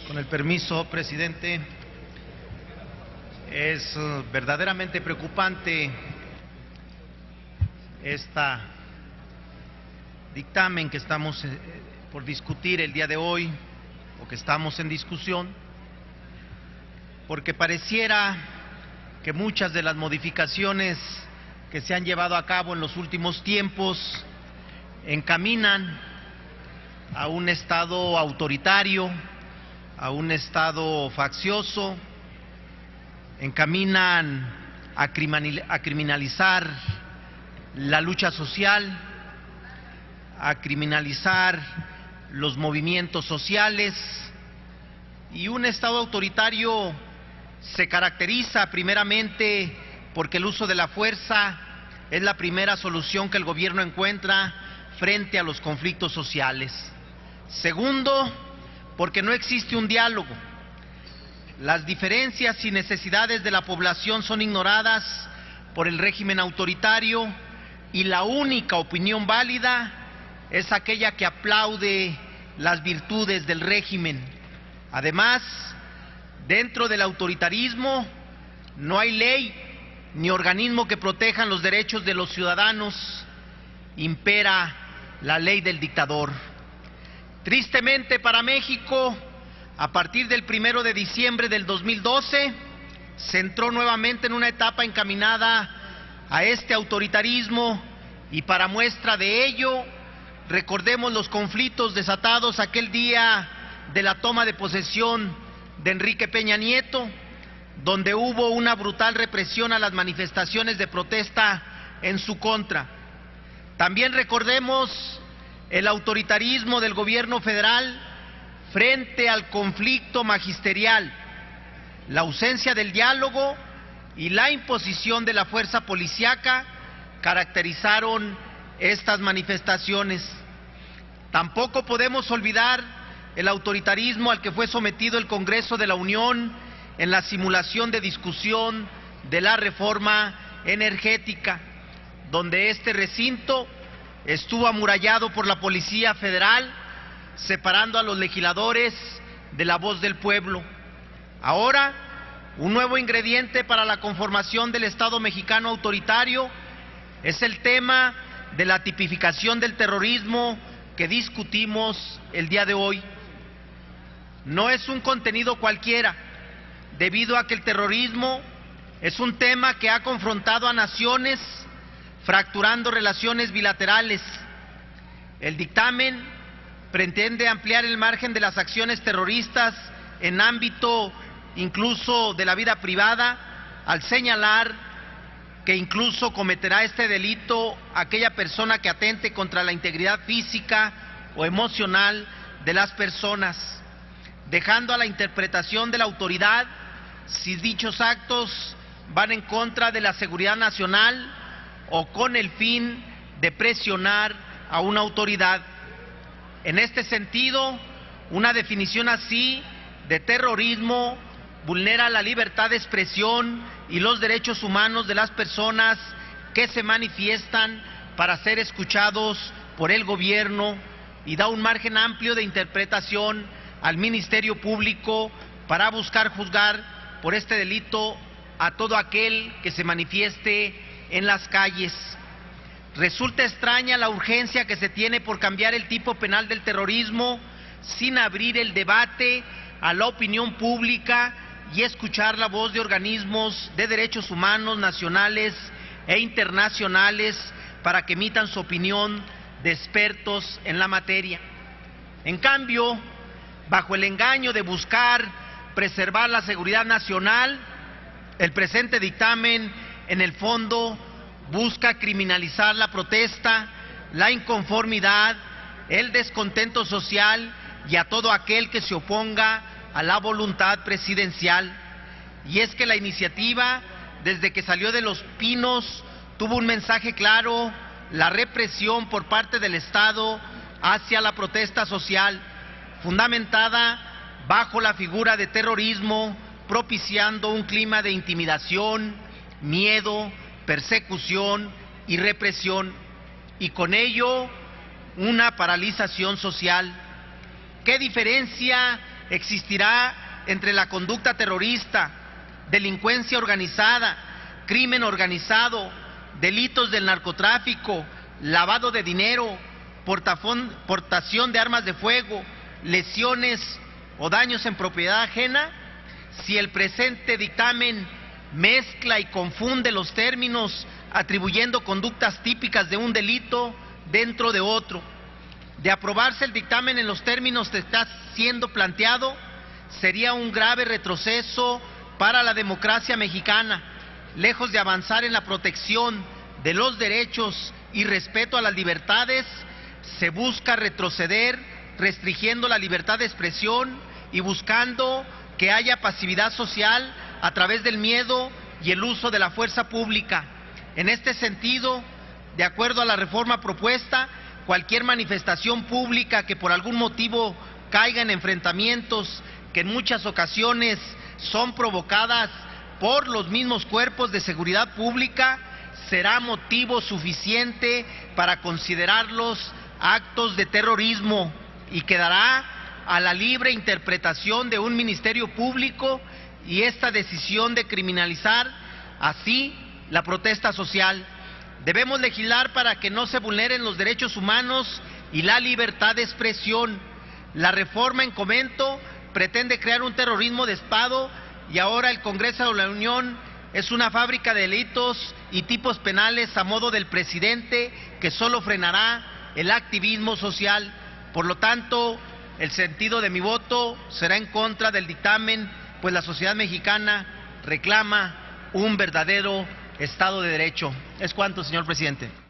Con el permiso, presidente, es verdaderamente preocupante dictamen que estamos por discutir el día de hoy, o que estamos en discusión, porque pareciera que muchas de las modificaciones que se han llevado a cabo en los últimos tiempos encaminan a un Estado autoritario, a un Estado faccioso, encaminan a criminalizar la lucha social, a criminalizar los movimientos sociales, y un Estado autoritario se caracteriza primeramente porque el uso de la fuerza es la primera solución que el gobierno encuentra frente a los conflictos sociales. Segundo, porque no existe un diálogo. Las diferencias y necesidades de la población son ignoradas por el régimen autoritario, y la única opinión válida es aquella que aplaude las virtudes del régimen. Además, dentro del autoritarismo no hay ley ni organismo que protejan los derechos de los ciudadanos. Impera la ley del dictador. Tristemente para México, a partir del 1 de diciembre del 2012, se entró nuevamente en una etapa encaminada a este autoritarismo, y para muestra de ello, recordemos los conflictos desatados aquel día de la toma de posesión de Enrique Peña Nieto, donde hubo una brutal represión a las manifestaciones de protesta en su contra. También recordemos el autoritarismo del gobierno federal frente al conflicto magisterial, la ausencia del diálogo y la imposición de la fuerza policíaca caracterizaron estas manifestaciones. Tampoco podemos olvidar el autoritarismo al que fue sometido el Congreso de la Unión en la simulación de discusión de la reforma energética, donde este recinto estuvo amurallado por la Policía Federal, separando a los legisladores de la voz del pueblo. Ahora, un nuevo ingrediente para la conformación del Estado mexicano autoritario es el tema de la tipificación del terrorismo que discutimos el día de hoy. No es un contenido cualquiera, debido a que el terrorismo es un tema que ha confrontado a naciones, fracturando relaciones bilaterales. El dictamen pretende ampliar el margen de las acciones terroristas en ámbito incluso de la vida privada, al señalar que incluso cometerá este delito aquella persona que atente contra la integridad física o emocional de las personas, dejando a la interpretación de la autoridad si dichos actos van en contra de la seguridad nacional o con el fin de presionar a una autoridad. En este sentido, una definición así de terrorismo vulnera la libertad de expresión y los derechos humanos de las personas que se manifiestan para ser escuchados por el gobierno, y da un margen amplio de interpretación al Ministerio Público para buscar juzgar por este delito a todo aquel que se manifieste en las calles. Resulta extraña la urgencia que se tiene por cambiar el tipo penal del terrorismo sin abrir el debate a la opinión pública y escuchar la voz de organismos de derechos humanos nacionales e internacionales para que emitan su opinión de expertos en la materia. En cambio, bajo el engaño de buscar preservar la seguridad nacional, el presente dictamen en el fondo busca criminalizar la protesta, la inconformidad, el descontento social y a todo aquel que se oponga a la voluntad presidencial. Y es que la iniciativa, desde que salió de Los Pinos, tuvo un mensaje claro: la represión por parte del Estado hacia la protesta social, fundamentada bajo la figura de terrorismo, propiciando un clima de intimidación, miedo, persecución y represión, y con ello una paralización social. ¿Qué diferencia existirá entre la conducta terrorista, delincuencia organizada, crimen organizado, delitos del narcotráfico, lavado de dinero, portación de armas de fuego, lesiones o daños en propiedad ajena? Si el presente dictamen mezcla y confunde los términos, atribuyendo conductas típicas de un delito dentro de otro. De aprobarse el dictamen en los términos que está siendo planteado, sería un grave retroceso para la democracia mexicana. Lejos de avanzar en la protección de los derechos y respeto a las libertades, se busca retroceder, restringiendo la libertad de expresión y buscando que haya pasividad social a través del miedo y el uso de la fuerza pública. En este sentido, de acuerdo a la reforma propuesta, cualquier manifestación pública que por algún motivo caiga en enfrentamientos que en muchas ocasiones son provocadas por los mismos cuerpos de seguridad pública, será motivo suficiente para considerarlos actos de terrorismo y quedará a la libre interpretación de un ministerio público y esta decisión de criminalizar así la protesta social. Debemos legislar para que no se vulneren los derechos humanos y la libertad de expresión. La reforma en comento pretende crear un terrorismo de Estado y ahora el Congreso de la Unión es una fábrica de delitos y tipos penales a modo del presidente que solo frenará el activismo social. Por lo tanto, el sentido de mi voto será en contra del dictamen, pues la sociedad mexicana reclama un verdadero Estado de Derecho. Es cuanto, señor presidente.